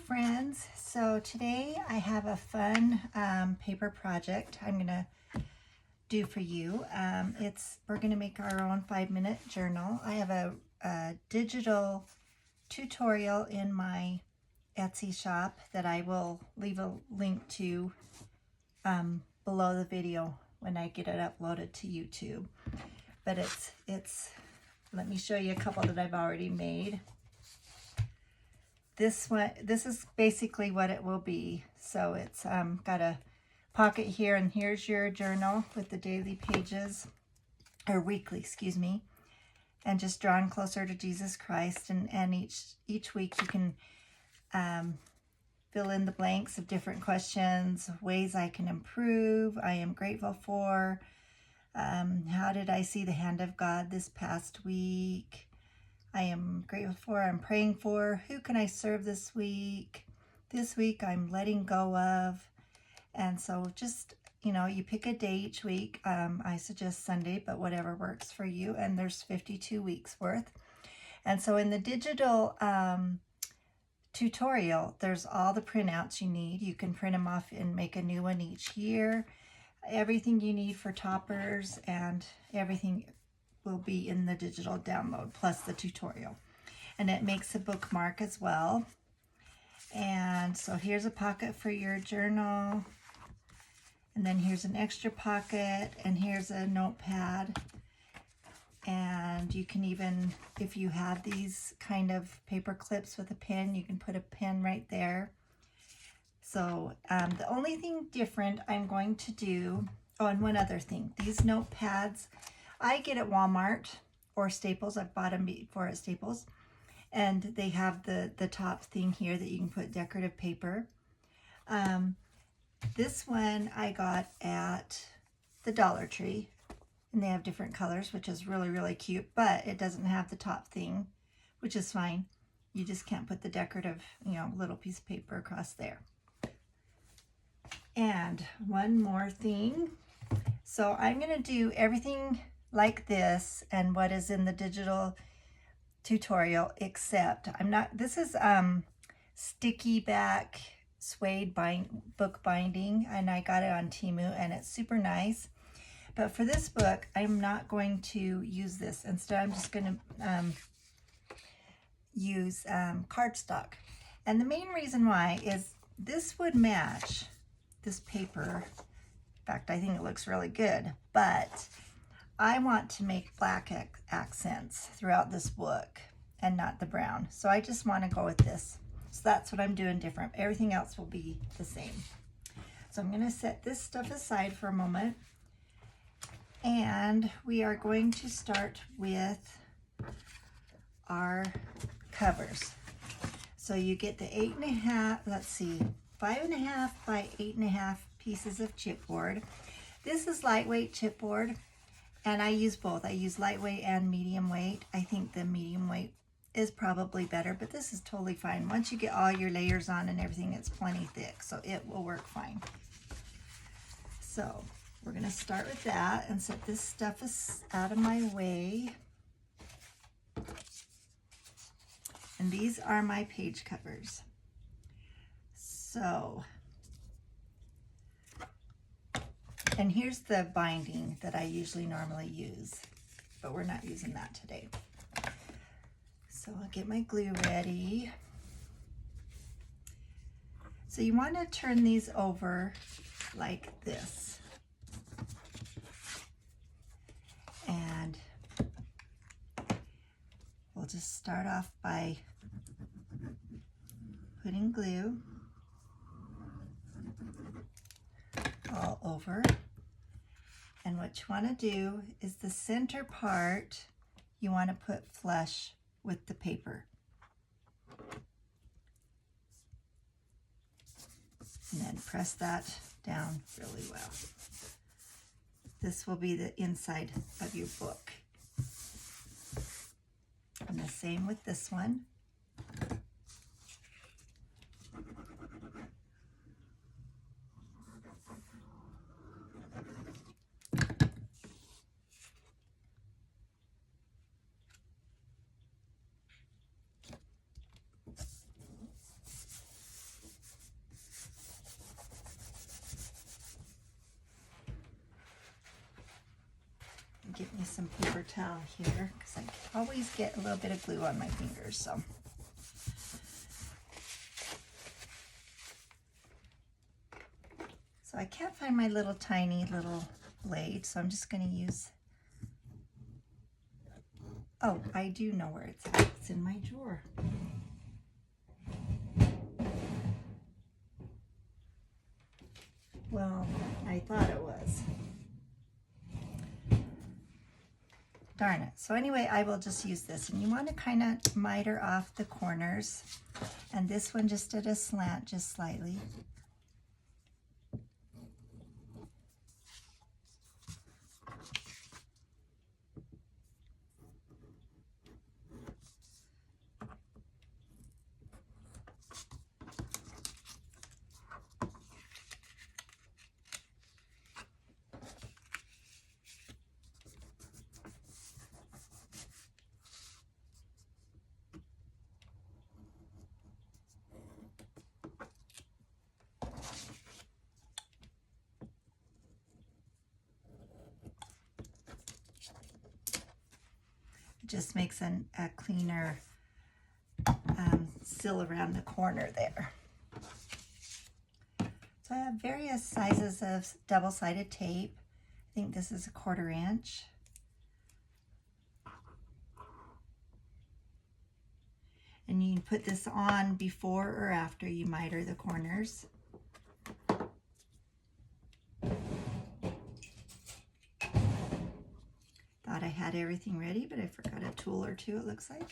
friends. So today I have a fun paper project I'm gonna do for you. We're gonna make our own 5-minute journal. I have a digital tutorial in my Etsy shop that I will leave a link to below the video when I get it uploaded to YouTube. But let me show you a couple that I've already made. This is basically what it will be. So it's got a pocket here, and here's your journal with the daily pages, or weekly, excuse me, and just drawing closer to Jesus Christ. And each week you can fill in the blanks of different questions, ways I can improve, I am grateful for, how did I see the hand of God this past week, I am grateful for, I'm praying for, who can I serve this week I'm letting go of. And so just, you pick a day each week. I suggest Sunday, but whatever works for you. And there's 52 weeks worth. And so in the digital tutorial, there's all the printouts you need. You can print them off and make a new one each year. Everything you need for toppers and everything will be in the digital download, plus the tutorial. And it makes a bookmark as well. And so here's a pocket for your journal. And then here's an extra pocket, and here's a notepad. And you can even, if you have these kind of paper clips with a pen, you can put a pen right there. So the only thing different I'm going to do, oh, and one other thing, these notepads, I get at Walmart or Staples. I've bought them before at Staples. And they have the top thing here that you can put decorative paper. This one I got at the Dollar Tree. And they have different colors, which is really, really cute. But it doesn't have the top thing, which is fine. You just can't put the decorative, little piece of paper across there. And one more thing. So I'm going to do everything like this and what is in the digital tutorial, except this is sticky back suede book binding, and I got it on Temu, and it's super nice. But for this book, I'm not going to use this. Instead, I'm just going to use cardstock. And the main reason why is this would match this paper. In fact, I think it looks really good, but I want to make black accents throughout this book and not the brown. So I just want to go with this. So that's what I'm doing different. Everything else will be the same. So I'm going to set this stuff aside for a moment. And we are going to start with our covers. So you get the 5.5 by 8.5 pieces of chipboard. This is lightweight chipboard. And I use both. I use lightweight and medium weight. I think the medium weight is probably better, but this is totally fine. Once you get all your layers on and everything, it's plenty thick, so it will work fine. So we're gonna start with that and set this stuff out of my way. And these are my page covers. So, and here's the binding that I usually normally use, but we're not using that today. So I'll get my glue ready. So you want to turn these over like this. And we'll just start off by putting glue all over. And what you want to do is the center part, you want to put flush with the paper. And then press that down really well. This will be the inside of your book. And the same with this one. get me some paper towel here because I always get a little bit of glue on my fingers. So I can't find my little tiny little blade, so I'm just going to use, oh, I do know where it's at. It's in my drawer. Well, I thought it was. Darn it. So anyway, I will just use this. And you want to kind of miter off the corners. And this one just at a slant, just slightly. Just makes a cleaner seal around the corner there. So I have various sizes of double-sided tape. I think this is 1/4 inch. And you can put this on before or after you miter the corners. Thought I had everything ready, but I forgot a tool or two, it looks like.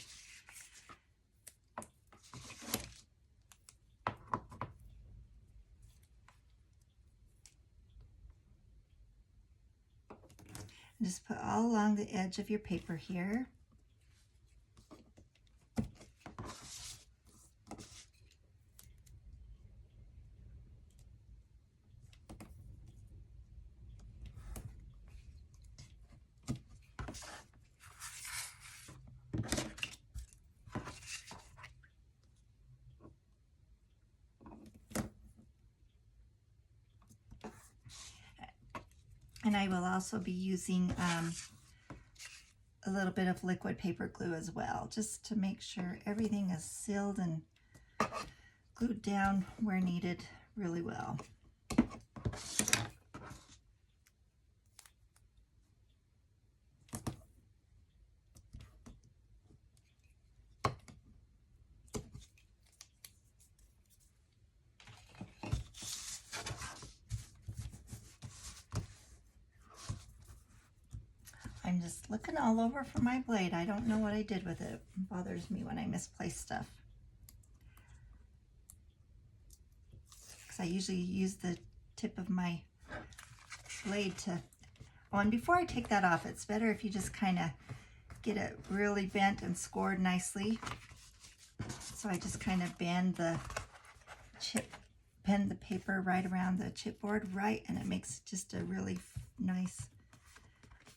And just put all along the edge of your paper here. And I will also be using a little bit of liquid paper glue as well, just to make sure everything is sealed and glued down where needed really well. I'm just looking all over for my blade. I don't know what I did with it. It bothers me when I misplace stuff. Because I usually use the tip of my blade to... Oh, and before I take that off, it's better if you just kind of get it really bent and scored nicely. So I just kind of bend the paper right around the chipboard, right, and it makes just a really nice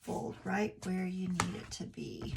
fold right where you need it to be.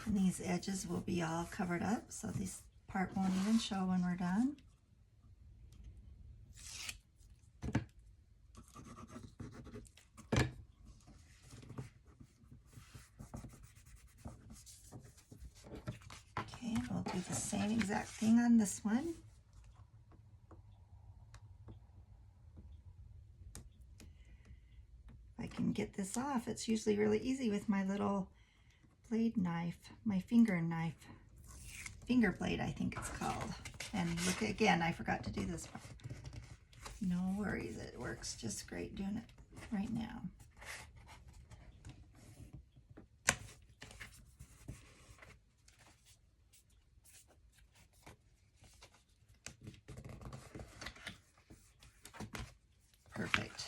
And these edges will be all covered up, so this part won't even show when we're done. Okay, we'll do the same exact thing on this one. If I can get this off, it's usually really easy with my little blade knife, my finger blade, I think it's called. And look, again, I forgot to do this part. No worries, it works just great doing it right now. perfect.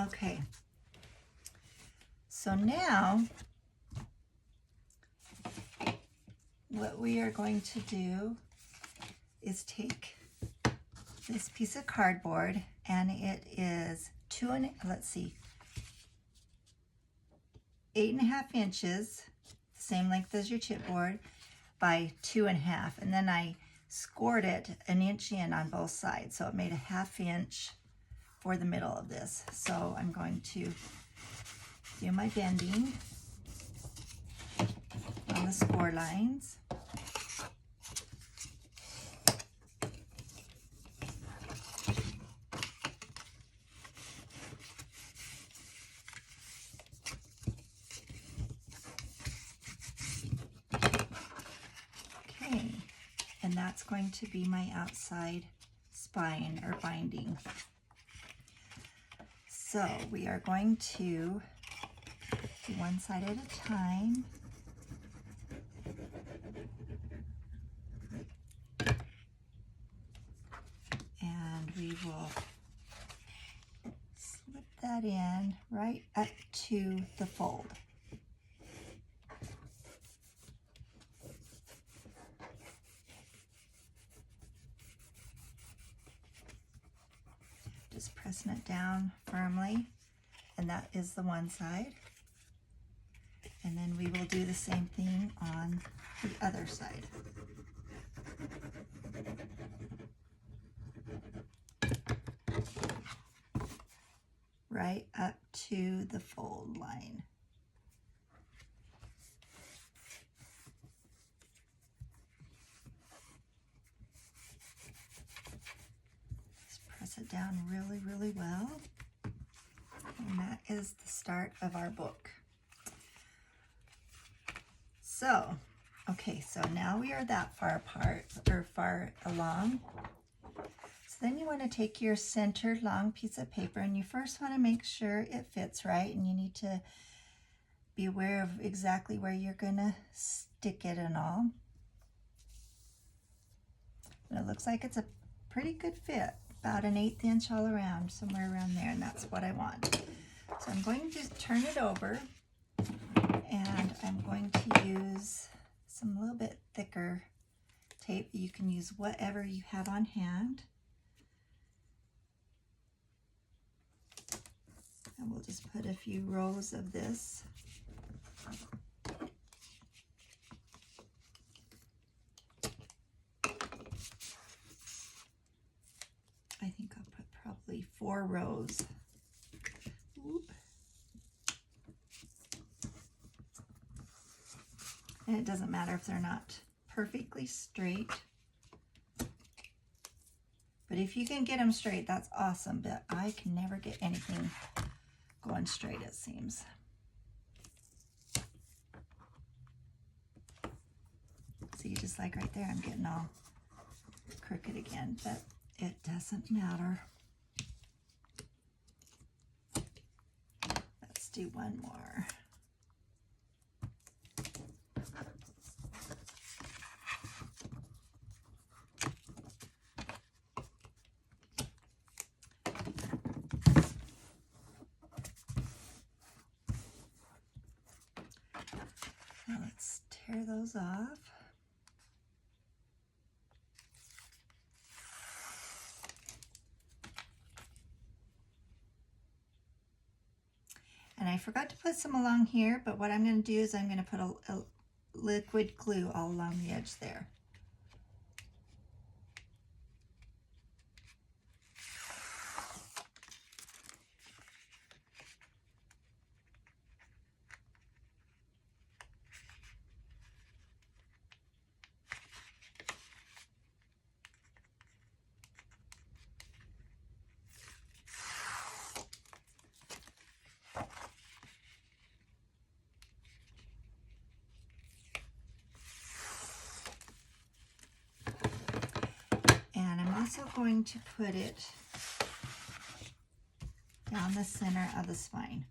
Okay, so now what we are going to do is take this piece of cardboard, and it is 8.5 inches, same length as your chipboard, by 2.5, and then I scored it 1 inch in on both sides, so it made a 1/2 inch for the middle of this. So I'm going to do my bending on the score lines. Okay, and that's going to be my outside spine or binding. So we are going to do one side at a time. And we will slip that in right up to the fold. Just pressing it down firmly, and that is the one side. And then we will do the same thing on the other side. Right up to the fold line. Press it down really, really well. And that is the start of our book. So, okay, so now we are that far apart, or far along. So then you want to take your centered long piece of paper, and you first want to make sure it fits right, and you need to be aware of exactly where you're going to stick it and all. And it looks like it's a pretty good fit. About 1/8 inch all around, somewhere around there, and that's what I want. So I'm going to turn it over, and I'm going to use some little bit thicker tape. You can use whatever you have on hand. And we'll just put a few rows of this. I think I'll put probably 4 rows. Oop. And it doesn't matter if they're not perfectly straight. But if you can get them straight, that's awesome. But I can never get anything going straight, it seems. See, just like right there, I'm getting all crooked again, but it doesn't matter. Let's do one more. Now let's tear those off. And I forgot to put some along here, but what I'm going to do is I'm going to put a liquid glue all along the edge there. going to put it down the center of the spine.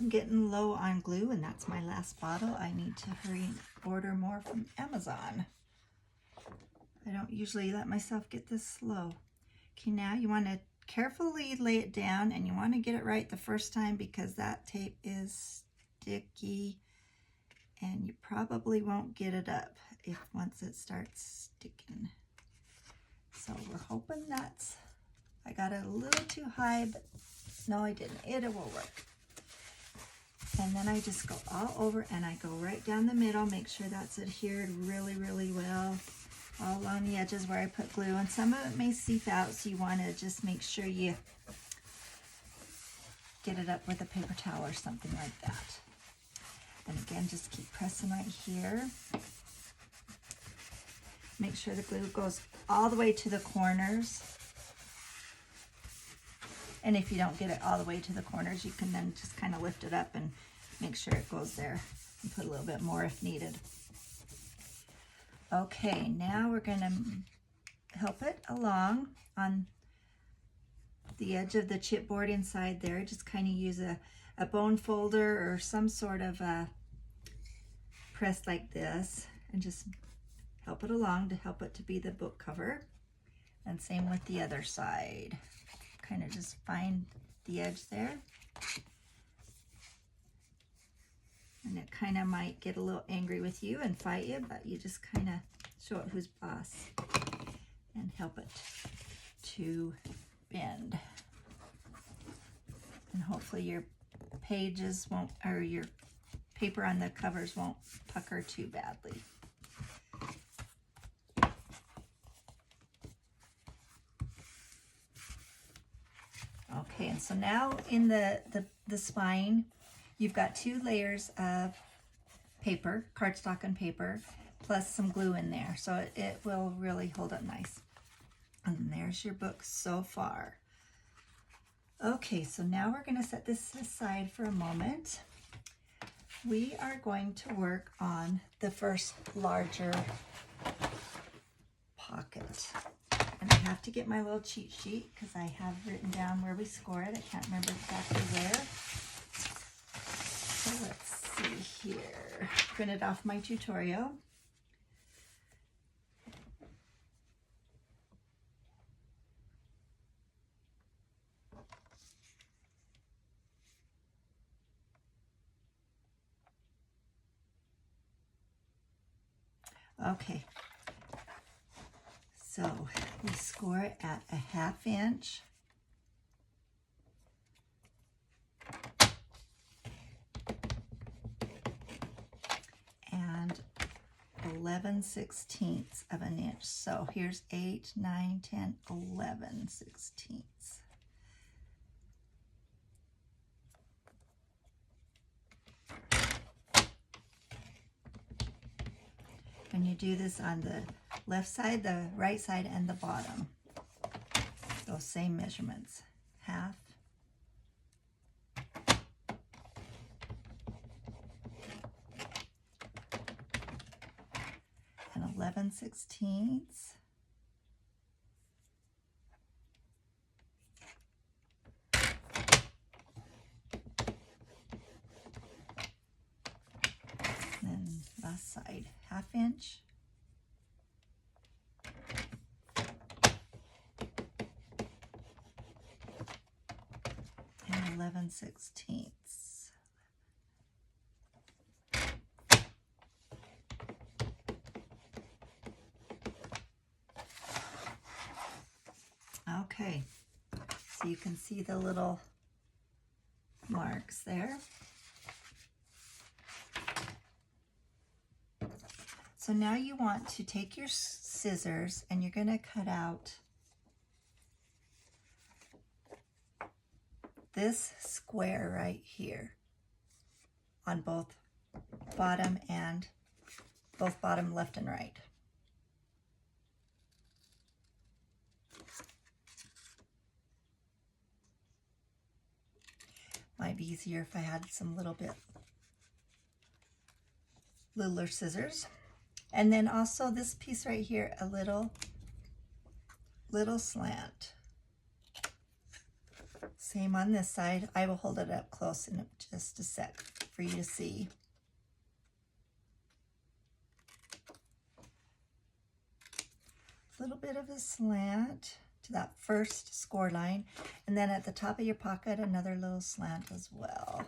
I'm getting low on glue, and that's my last bottle. I need to hurry and order more from Amazon. I don't usually let myself get this slow. Okay, now you want to carefully lay it down, and you want to get it right the first time because that tape is sticky and you probably won't get it up if once it starts sticking. So we're hoping that's, I got it a little too high, but no, I didn't. It will work. And then I just go all over and I go right down the middle, make sure that's adhered really, really well. All along the edges where I put glue, and some of it may seep out, so you want to just make sure you get it up with a paper towel or something like that. And again, just keep pressing right here. Make sure the glue goes all the way to the corners. And if you don't get it all the way to the corners, you can then just kind of lift it up and make sure it goes there and put a little bit more if needed. Okay, now we're going to help it along on the edge of the chipboard inside there. Just kind of use a bone folder or some sort of a press like this and just help it along to help it to be the book cover. And same with the other side. Kind of just find the edge there. And it kind of might get a little angry with you and fight you, but you just kind of show it who's boss and help it to bend. And hopefully your pages won't, or your paper on the covers won't pucker too badly. Okay, and so now in the spine, you've got 2 layers of paper, cardstock and paper, plus some glue in there. So it will really hold up nice. And there's your book so far. Okay, so now we're going to set this aside for a moment. We are going to work on the first larger pocket. And I have to get my little cheat sheet because I have written down where we score it. I can't remember exactly where. So let's see here. Printed off my tutorial. Okay, so we score it at a 1/2 inch. And 11/16 of an inch. So here's 8, 9, 10, 11/16. And you do this on the left side, the right side, and the bottom. Those same measurements. 1/2. And 11/16. And then last side, 1/2 inch. And 11/16. Okay, so you can see the little marks there. So now you want to take your scissors and you're going to cut out this square right here on both bottom left and right. Might be easier if I had some littler scissors. And then also this piece right here, a little slant. Same on this side. I will hold it up close in just a sec for you to see. A little bit of a slant to that first score line, and then at the top of your pocket, another little slant as well.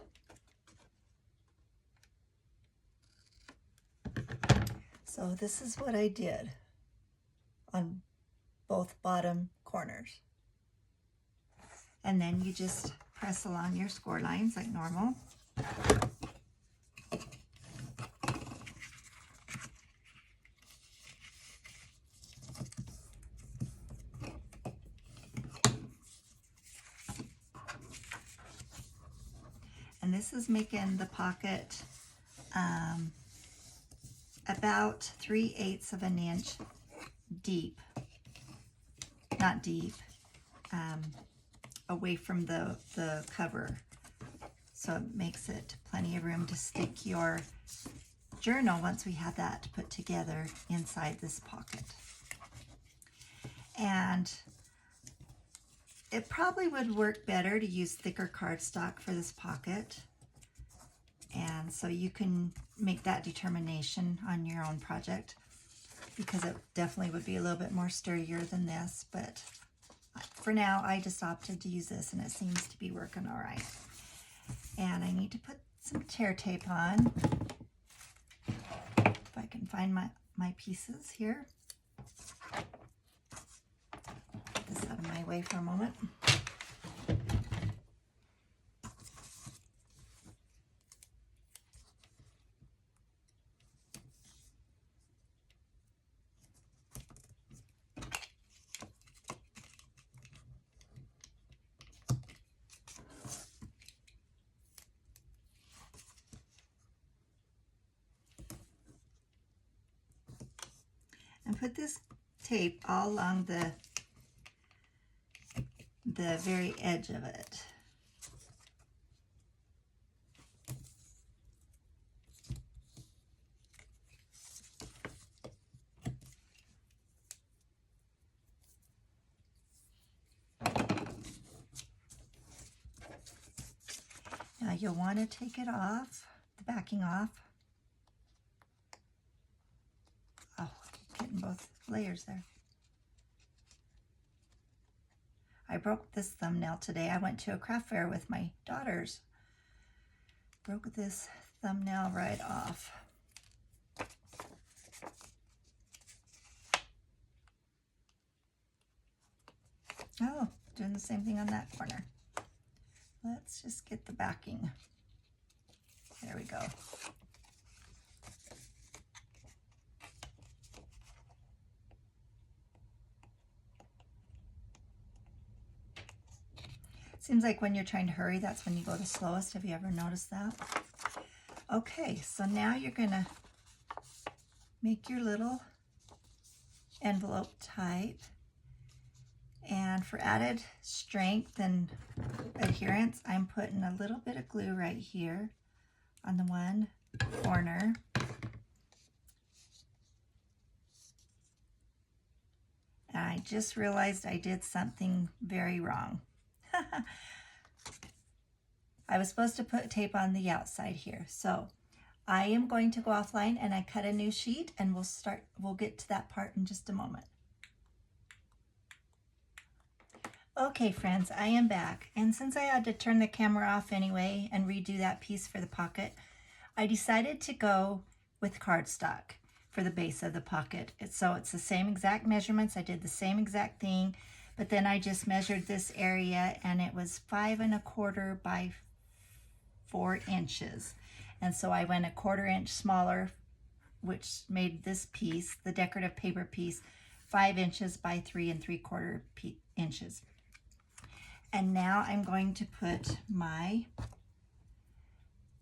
So this is what I did on both bottom corners. And then you just press along your score lines like normal. And this is making the pocket about 3/8 of an inch deep, not deep, away from the cover. So it makes it plenty of room to stick your journal once we have that put together inside this pocket. And it probably would work better to use thicker cardstock for this pocket. And so you can make that determination on your own project, because it definitely would be a little bit more sturdier than this. But for now, I just opted to use this, and it seems to be working all right. And I need to put some tear tape on. If I can find my pieces here. Get this out of my way for a moment. And put this tape all along the very edge of it. Now you'll want to take it off, the backing off. Oh, getting both layers there. I broke this thumbnail today. I went to a craft fair with my daughters. Broke this thumbnail right off. Oh, doing the same thing on that corner. Let's just get the backing. There we go. Seems like when you're trying to hurry, that's when you go the slowest. Have you ever noticed that? Okay, so now you're gonna make your little envelope type. And for added strength and adherence, I'm putting a little bit of glue right here on the one corner. And I just realized I did something very wrong. I was supposed to put tape on the outside here. So I am going to go offline and I cut a new sheet, and we'll get to that part in just a moment. Okay friends, I am back, and since I had to turn the camera off anyway and redo that piece for the pocket, I decided to go with cardstock for the base of the pocket. So it's the same exact measurements. I did the same exact thing, but then I just measured this area, and it was 5 1/4 by 4 inches. And so I went 1/4 inch smaller, which made this piece, the decorative paper piece, 5 inches by 3 3/4 inches. And now I'm going to put my,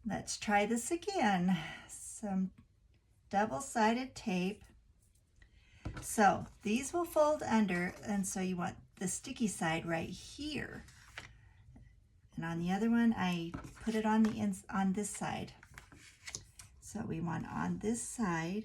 let's try this again, some double-sided tape. So these will fold under, and so you want the sticky side right here. And on the other one, I put it on on this side. So we want on this side.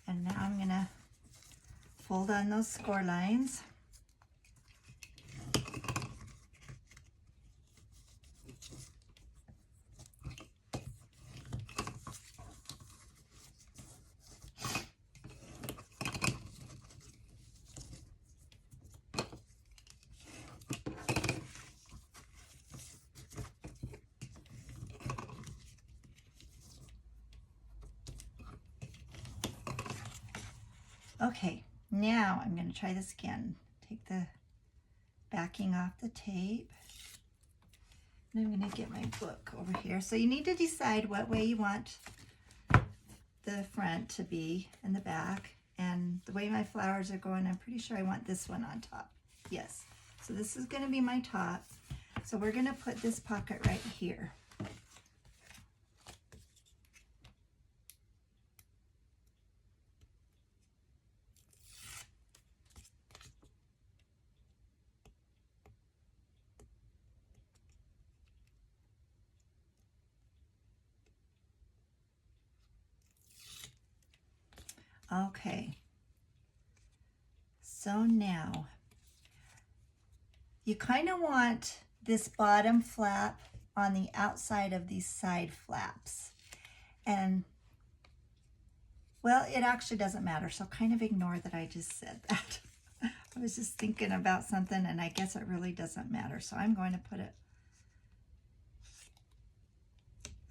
And now I'm going to fold on those score lines. Okay, now I'm going to try this again. Take the backing off the tape. And I'm going to get my book over here. So you need to decide what way you want the front to be and the back. And the way my flowers are going, I'm pretty sure I want this one on top. Yes. So this is going to be my top. So we're going to put this pocket right here. Okay, so now you kind of want this bottom flap on the outside of these side flaps. And, well, it actually doesn't matter, so kind of ignore that I just said that. I was just thinking about something, and I guess it really doesn't matter, so I'm going to put it,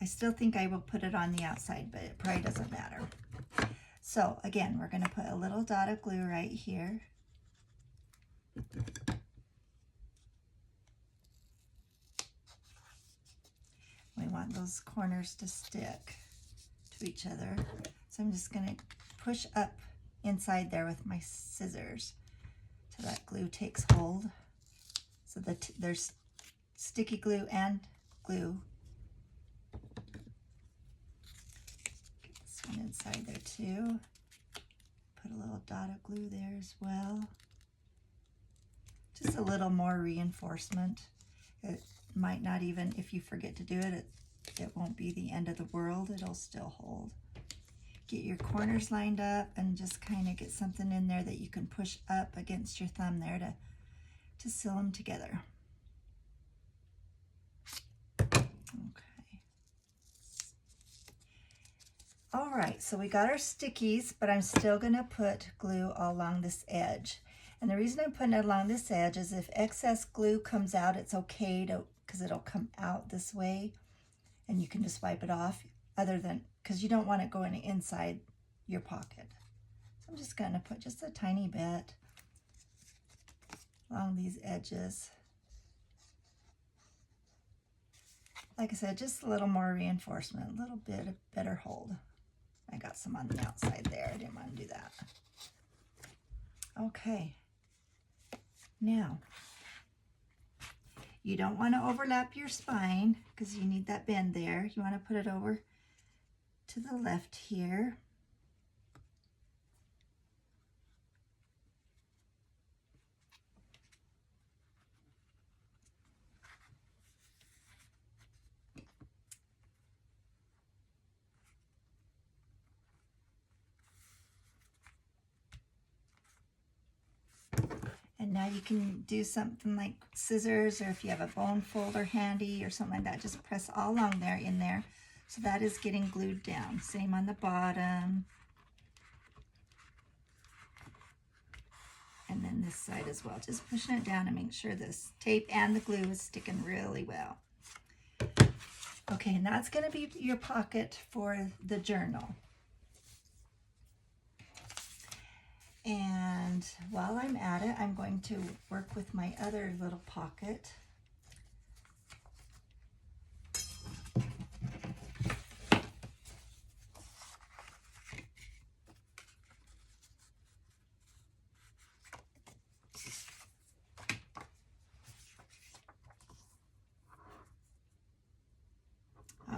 I still think I will put it on the outside, but it probably doesn't matter. So again, we're going to put a little dot of glue right here. We want those corners to stick to each other. So I'm just going to push up inside there with my scissors till that glue takes hold. So that there's sticky glue and glue. One inside there too. Put a little dot of glue there as well. Just a little more reinforcement. It might not even, if you forget to do it, it won't be the end of the world. It'll still hold. Get your corners lined up and just kind of get something in there that you can push up against your thumb there to seal them together. All right, so we got our stickies, but I'm still going to put glue along this edge. And the reason I'm putting it along this edge is if excess glue comes out, it's okay to, because it'll come out this way and you can just wipe it off, other than, because you don't want it going inside your pocket. So I'm just going to put just a tiny bit along these edges. Like I said, just a little more reinforcement, a little bit of better hold. I got some on the outside there. I didn't want to do that. Okay. Now, you don't want to overlap your spine because you need that bend there. You want to put it over to the left here. And now you can do something like scissors, or if you have a bone folder handy or something like that, just press all along there in there. So that is getting glued down. Same on the bottom. this side as well. Just pushing it down and make sure this tape and the glue is sticking really well. Okay, and that's going to be your pocket for the journal. And while I'm at it, I'm going to work with my other little pocket.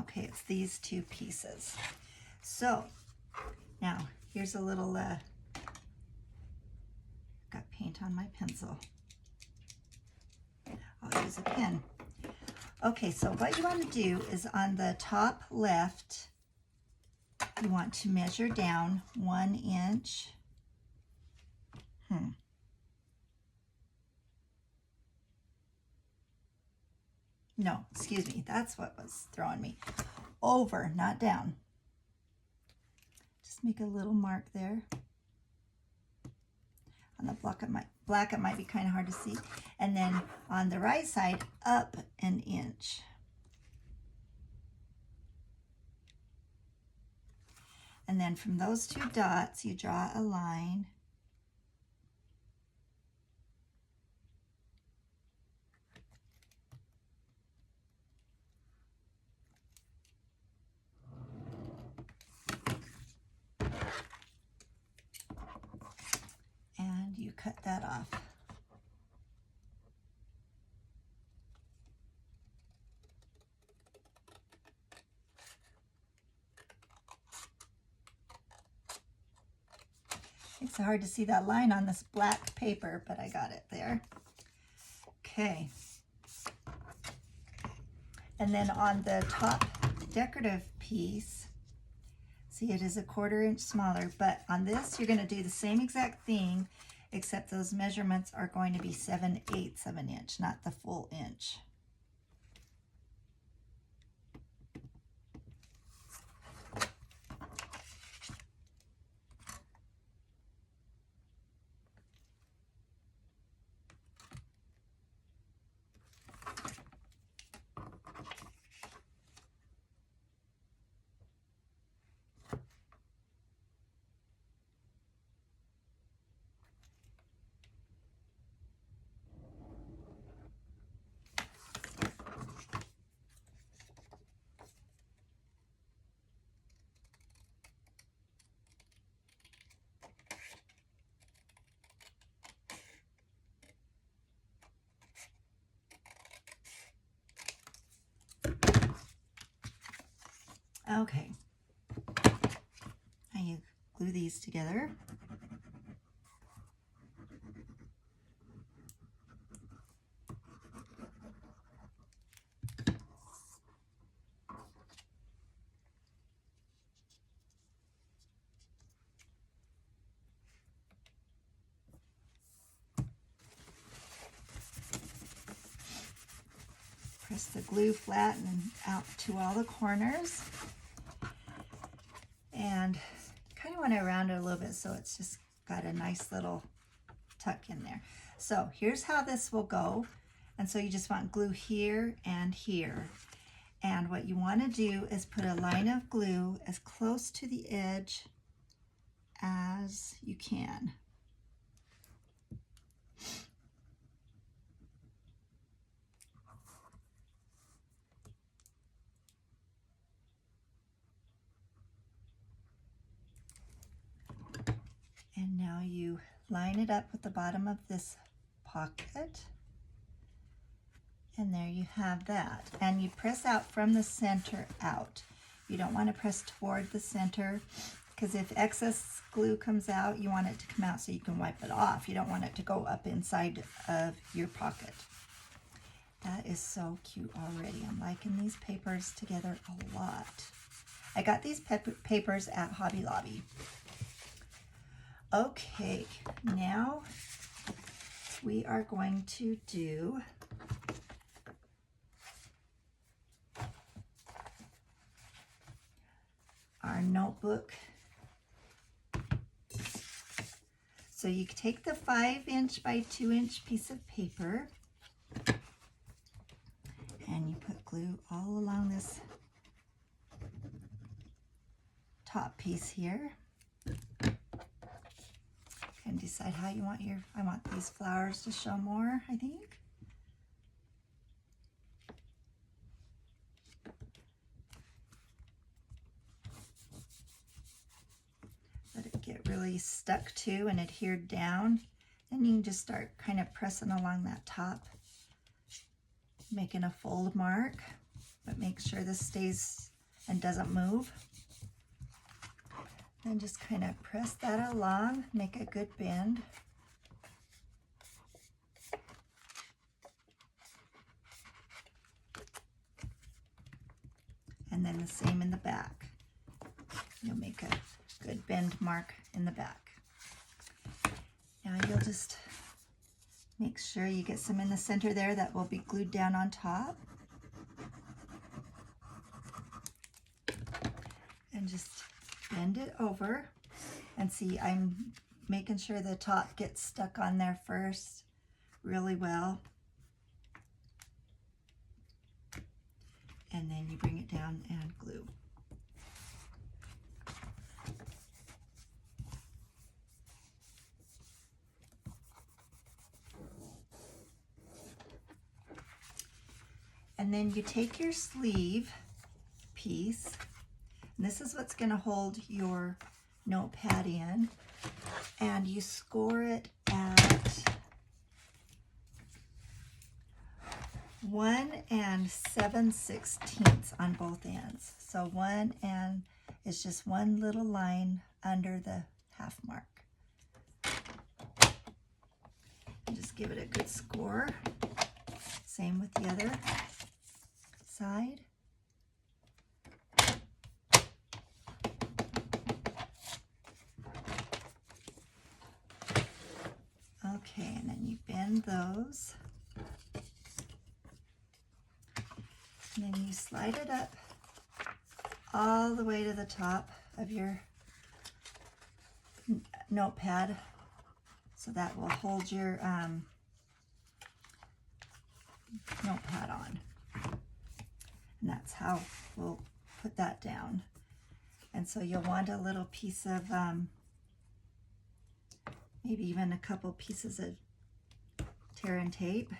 Okay, it's these two pieces. So now here's a little, got paint on my pencil. I'll use a pen. Okay, so what you want to do is on the top left, you want to measure down 1 inch. No, excuse me, that's what was throwing me. Over, not down. Just make a little mark there. On the black, it might be kind of hard to see. And then on the right side, up 1 inch. And then from those 2 dots, you draw a line. And you cut that off. It's hard to see that line on this black paper, but I got it there. Okay. And then on the top decorative piece, see, it is a 1/4 inch smaller, but on this, you're going to do the same exact thing, except those measurements are going to be 7/8 of an inch, not the full inch. Okay, now you glue these together. Press the glue flat and out to all the corners. And kind of want to round it a little bit so it's just got a nice little tuck in there. So here's how this will go. And so you just want glue here and here. And what you want to do is put a line of glue as close to the edge as you can. And now you line it up with the bottom of this pocket. And there you have that. And you press out from the center out. You don't want to press toward the center, because if excess glue comes out, you want it to come out so you can wipe it off. You don't want it to go up inside of your pocket. That is so cute already. I'm liking these papers together a lot. I got these papers at Hobby Lobby. Okay, now we are going to do our notebook. So you take the 5" by 2" piece of paper and you put glue all along this top piece here. And decide how you want your, I want these flowers to show more, I think. Let it get really stuck to and adhered down. Then you can just start kind of pressing along that top, making a fold mark, but make sure this stays and doesn't move. And just kind of press that along, make a good bend. And then the same in the back. You'll make a good bend mark in the back. Now you'll just make sure you get some in the center there that will be glued down on top. And just bend it over, and see, I'm making sure the top gets stuck on there first really well, and then you bring it down and glue. And then you take your sleeve piece, and this is what's going to hold your notepad in, and you score it at 1 7/16 on both ends. So 1 and it's just one little line under the half mark. And just give it a good score. Same with the other side. Okay, and then you bend those. And then you slide it up all the way to the top of your notepad, so that will hold your notepad on. And that's how we'll put that down. And so you'll want a little piece of maybe even a couple pieces of tear and tape.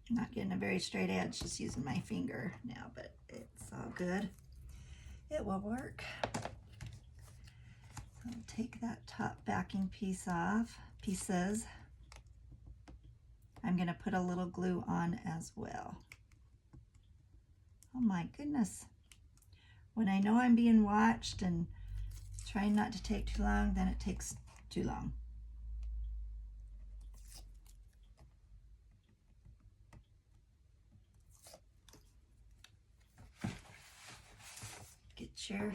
I'm not getting a very straight edge, just using my finger now, but it's all good. It will work. I'll take that top backing piece off, pieces. I'm going to put a little glue on as well. Oh my goodness. When I know I'm being watched and trying not to take too long, then it takes too long. Get your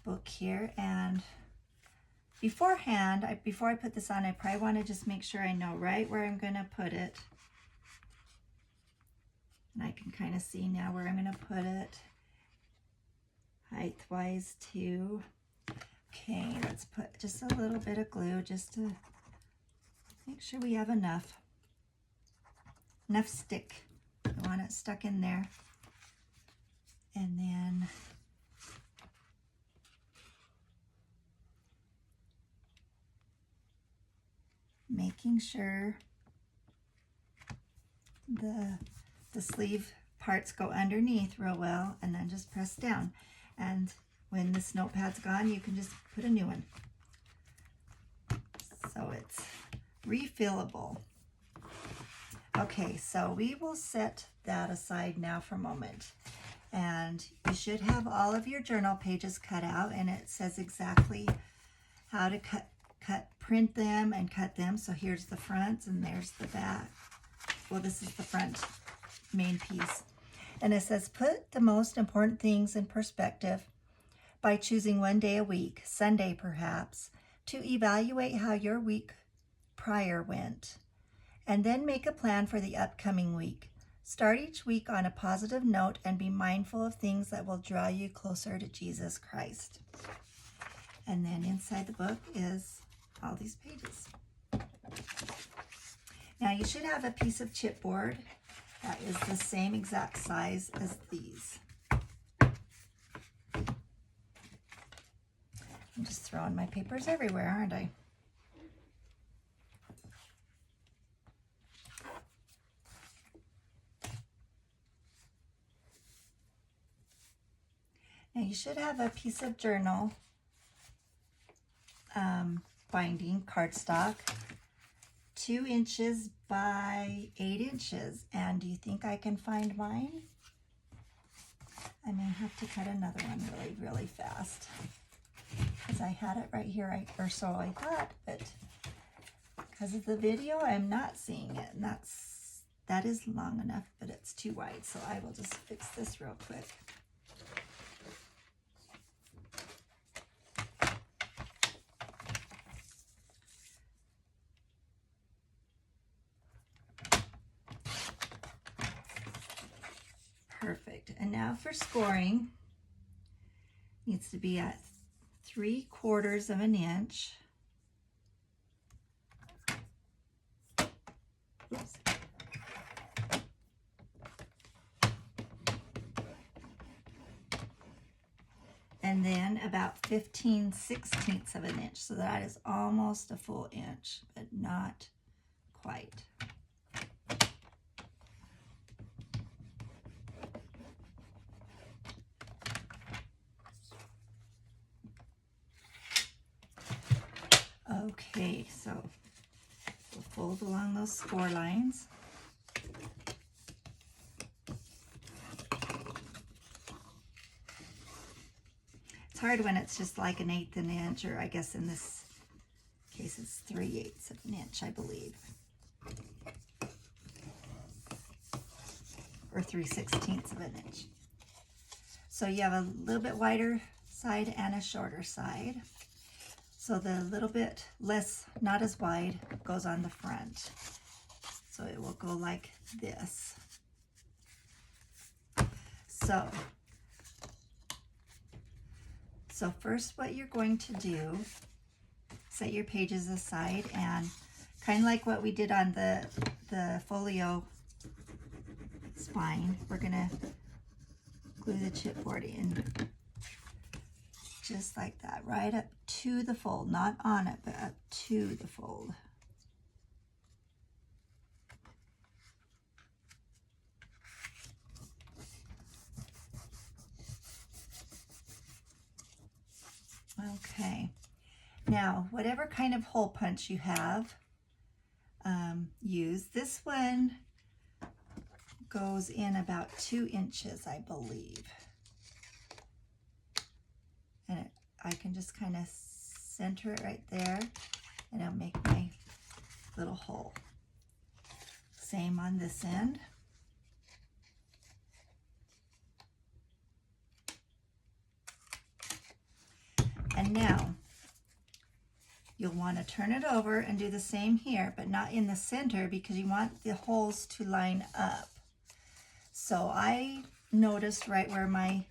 book here, and beforehand, before I put this on, I probably want to just make sure I know right where I'm going to put it. And I can kind of see now where I'm going to put it, height-wise too. Okay, let's put just a little bit of glue just to make sure we have enough stick. I want it stuck in there. And then making sure the sleeve parts go underneath real well, and then just press down. And when this notepad's gone, you can just put a new one. So it's refillable. Okay, so we will set that aside now for a moment. And you should have all of your journal pages cut out, and it says exactly how to print them and cut them. So here's the front and there's the back. Well, this is the front main piece. And it says, put the most important things in perspective. by choosing one day a week, Sunday perhaps, to evaluate how your week prior went, and then make a plan for the upcoming week. Start each week on a positive note and be mindful of things that will draw you closer to Jesus Christ. And then inside the book is all these pages. Now you should have a piece of chipboard that is the same exact size as these. I'm just throwing my papers everywhere, aren't I? Now you should have a piece of journal binding, cardstock, 2 inches by 8 inches. And do you think I can find mine? I may have to cut another one really, really fast, because I had it right here, or so I thought, but because of the video, I'm not seeing it. And that is long enough, but it's too wide. So I will just fix this real quick. Perfect. And now for scoring, needs to be at 3/4 of an inch. Oops. And then about 15/16 of an inch. So that is almost a full inch, but not quite. Okay, so we'll fold along those score lines. It's hard when it's just like 1/8 of an inch, or I guess in this case it's 3/8 of an inch, I believe. Or 3/16 of an inch. So you have a little bit wider side and a shorter side. So the little bit less, not as wide, goes on the front. So it will go like this. So first what you're going to do, set your pages aside, and kind of like what we did on the Folio spine, we're going to glue the chipboard in just like that, right up to the fold, not on it, but up to the fold. Okay, now whatever kind of hole punch you have, use. This one goes in about 2 inches, I believe. And I can just kind of center it right there, and I'll make my little hole. Same on this end. And now you'll want to turn it over and do the same here, but not in the center, because you want the holes to line up. So I noticed right where my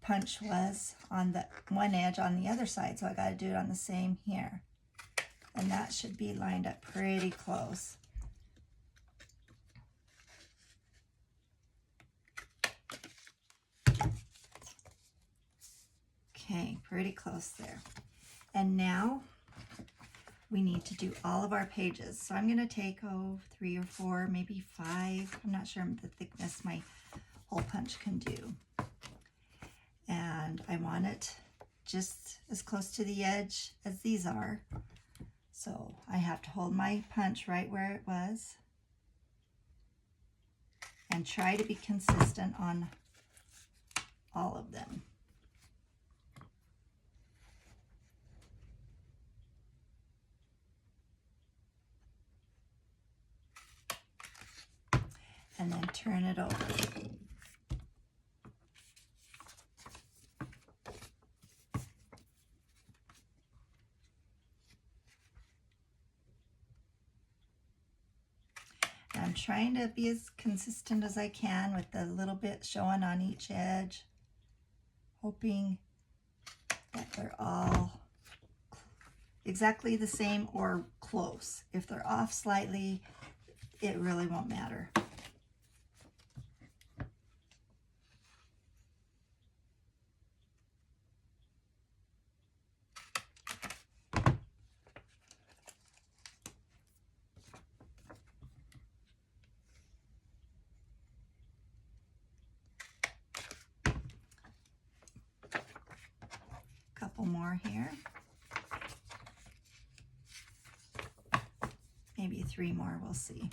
punch was on the one edge on the other side, so I got to do it on the same here, and that should be lined up pretty close. Okay, pretty close there. And now we need to do all of our pages. So I'm going to take 3 or 4, maybe 5. I'm not sure the thickness my hole punch can do. And I want it just as close to the edge as these are. So I have to hold my punch right where it was and try to be consistent on all of them. And then turn it over. I'm trying to be as consistent as I can with the little bit showing on each edge, hoping that they're all exactly the same or close. If they're off slightly, it really won't matter. Couple more here. Maybe 3 more, we'll see.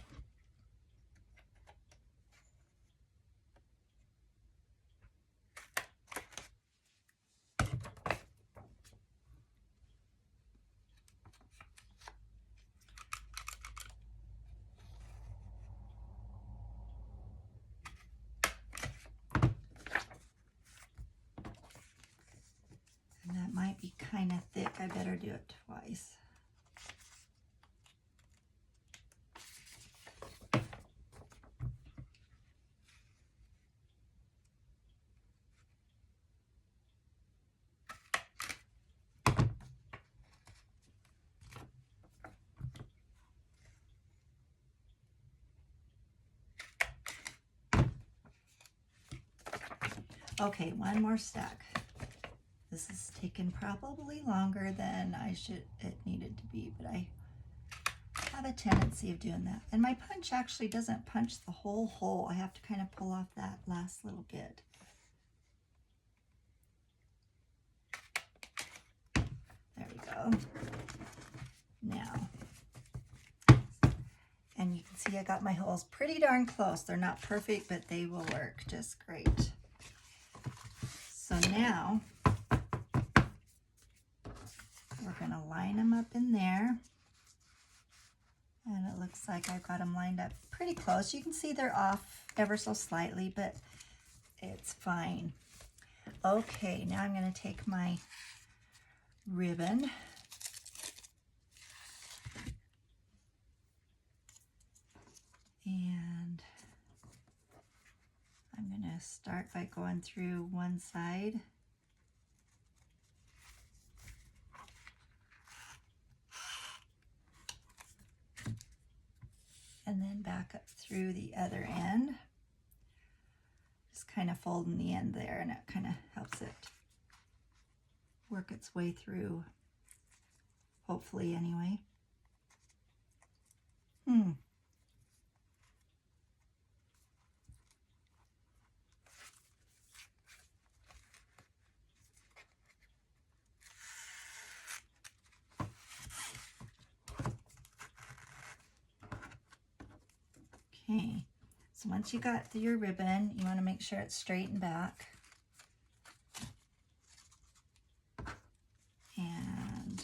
And that might be kind of thick. I better do it twice. Okay, one more stack. This is taking probably longer than it needed to be, but I have a tendency of doing that. And my punch actually doesn't punch the whole hole. I have to kind of pull off that last little bit. There we go. Now, and you can see I got my holes pretty darn close. They're not perfect, but they will work just great. So now we're going to line them up in there. And it looks like I've got them lined up pretty close. You can see they're off ever so slightly, but it's fine. Okay, now I'm going to take my ribbon and I'm going to start by going through one side. And then back up through the other end. Just kind of folding the end there, and it kind of helps it work its way through, hopefully anyway. Okay, so once you got your ribbon, you want to make sure it's straight and back. And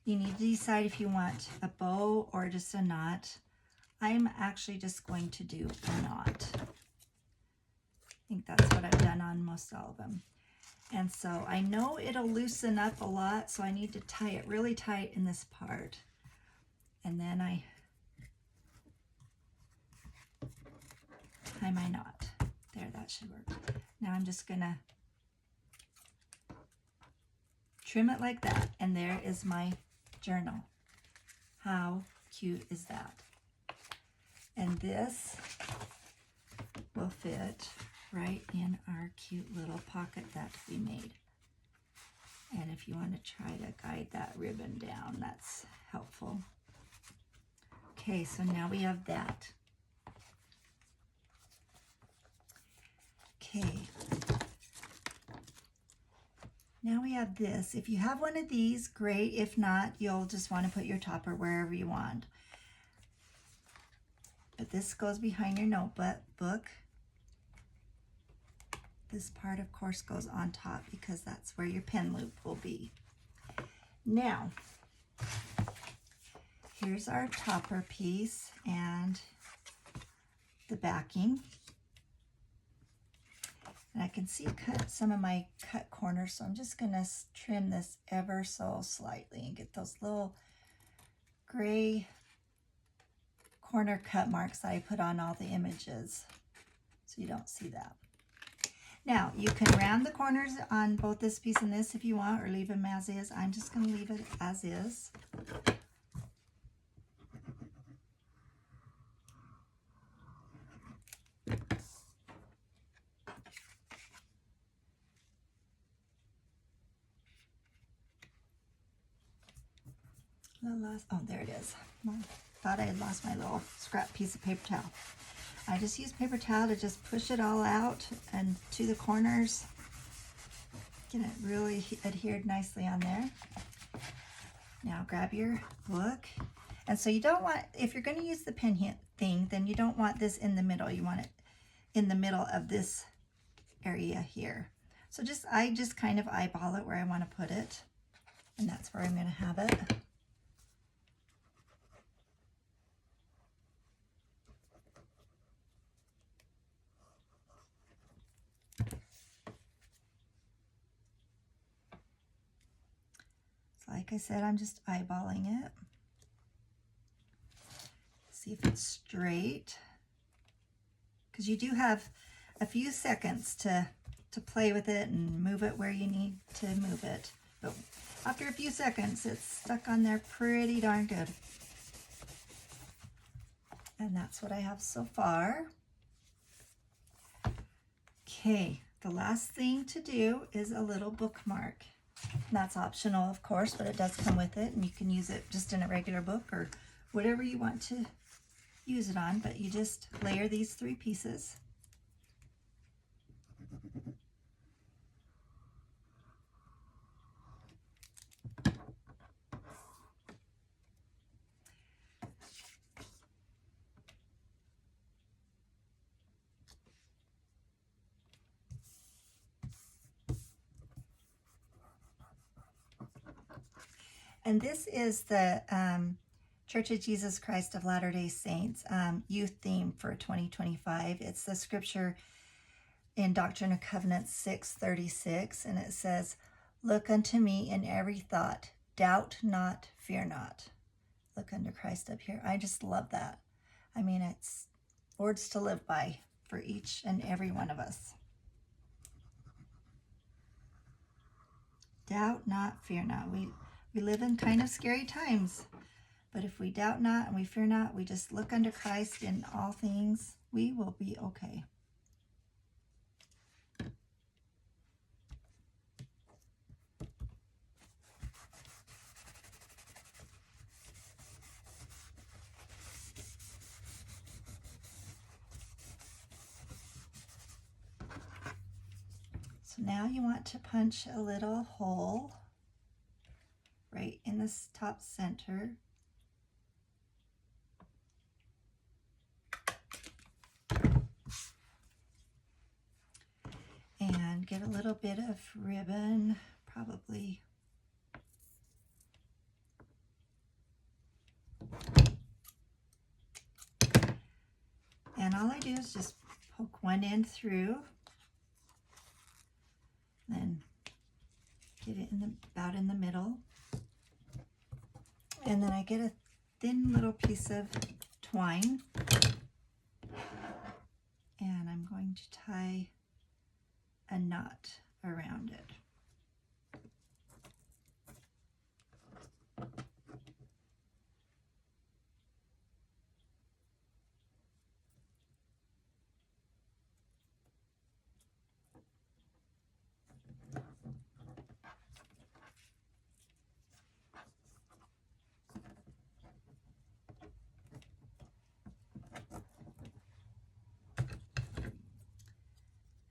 you need to decide if you want a bow or just a knot. I'm actually just going to do a knot. I think that's what I've done on most all of them. And so I know it'll loosen up a lot, so I need to tie it really tight in this part. And then I tie my knot. There, that should work. Now I'm just gonna trim it like that, and there is my journal. How cute is that? And this will fit right in our cute little pocket that we made. And if you want to try to guide that ribbon down, that's helpful. Okay, so now we have that. Okay, now we have this. If you have one of these, great. If not, you'll just want to put your topper wherever you want. But this goes behind your notebook. This part, of course, goes on top because that's where your pen loop will be. Now, here's our topper piece and the backing. And I can see some of my cut corners, so I'm just going to trim this ever so slightly and get those little gray corner cut marks that I put on all the images, so you don't see that. Now, you can round the corners on both this piece and this if you want, or leave them as is. I'm just going to leave it as is. Oh, there it is. I thought I had lost my little scrap piece of paper towel. I just use paper towel to just push it all out and to the corners. Get it really adhered nicely on there. Now grab your book. And so you don't want, if you're going to use the pen thing, then you don't want this in the middle. You want it in the middle of this area here. So I just kind of eyeball it where I want to put it. And that's where I'm going to have it. Like I said, I'm just eyeballing it. See if it's straight. Because you do have a few seconds to play with it and move it where you need to move it. But after a few seconds, it's stuck on there pretty darn good. And that's what I have so far. Okay, the last thing to do is a little bookmark. That's optional, of course, but it does come with it, and you can use it just in a regular book or whatever you want to use it on. But you just layer these 3 pieces. And this is the Church of Jesus Christ of Latter-day Saints youth theme for 2025. It's the scripture in Doctrine and Covenants 6:36, and it says, "Look unto me in every thought, doubt not, fear not." Look unto Christ up here. I just love that. I mean, it's words to live by for each and every one of us. Doubt not, fear not. We live in kind of scary times, but if we doubt not and we fear not, we just look unto Christ in all things, we will be okay. So now you want to punch a little hole right in this top center. And get a little bit of ribbon, probably. And all I do is just poke one end through, then get it about in the middle. And then I get a thin little piece of twine, and I'm going to tie a knot around it.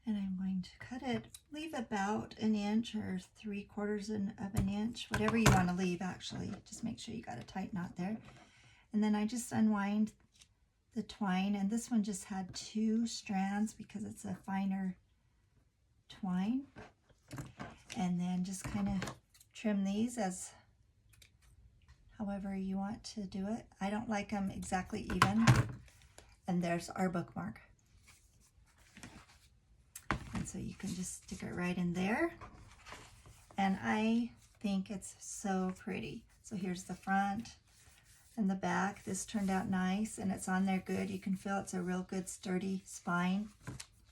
And I'm going to cut it, leave about an inch or 3/4 of an inch, whatever you want to leave actually. Just make sure you got a tight knot there. And then I just unwind the twine, and this one just had 2 strands because it's a finer twine. And then just kind of trim these as however you want to do it. I don't like them exactly even. And there's our bookmark. And so you can just stick it right in there. And I think it's so pretty. So here's the front, in the back. This turned out nice, and it's on there good. You can feel it's a real good sturdy spine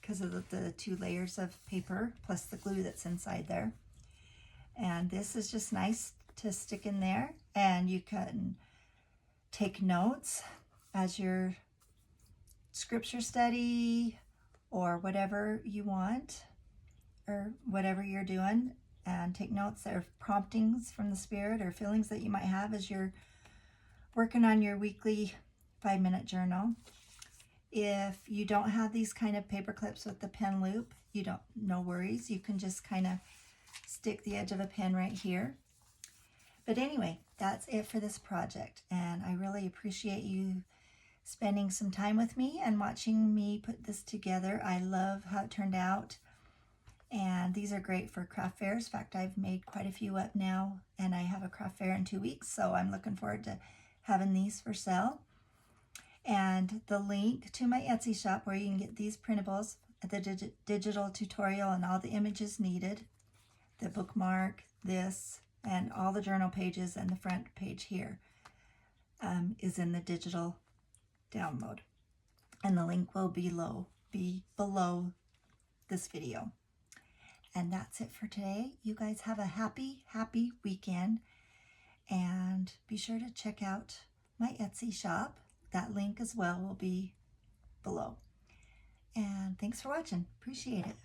because of the 2 layers of paper plus the glue that's inside there. And this is just nice to stick in there, and you can take notes as your scripture study or whatever you want or whatever you're doing, and take notes that are promptings from the Spirit or feelings that you might have as you're working on your weekly 5-minute journal. If you don't have these kind of paper clips with the pen loop, no worries. You can just kind of stick the edge of a pen right here. But anyway, that's it for this project, and I really appreciate you spending some time with me and watching me put this together. I love how it turned out, and these are great for craft fairs. In fact, I've made quite a few up now, and I have a craft fair in 2 weeks, so I'm looking forward to having these for sale. And the link to my Etsy shop where you can get these printables, the digital tutorial and all the images needed, the bookmark, this, and all the journal pages and the front page here is in the digital download. And the link will be below this video. And that's it for today. You guys have a happy weekend. And be sure to check out my Etsy shop. That link as well will be below. And thanks for watching. Appreciate it.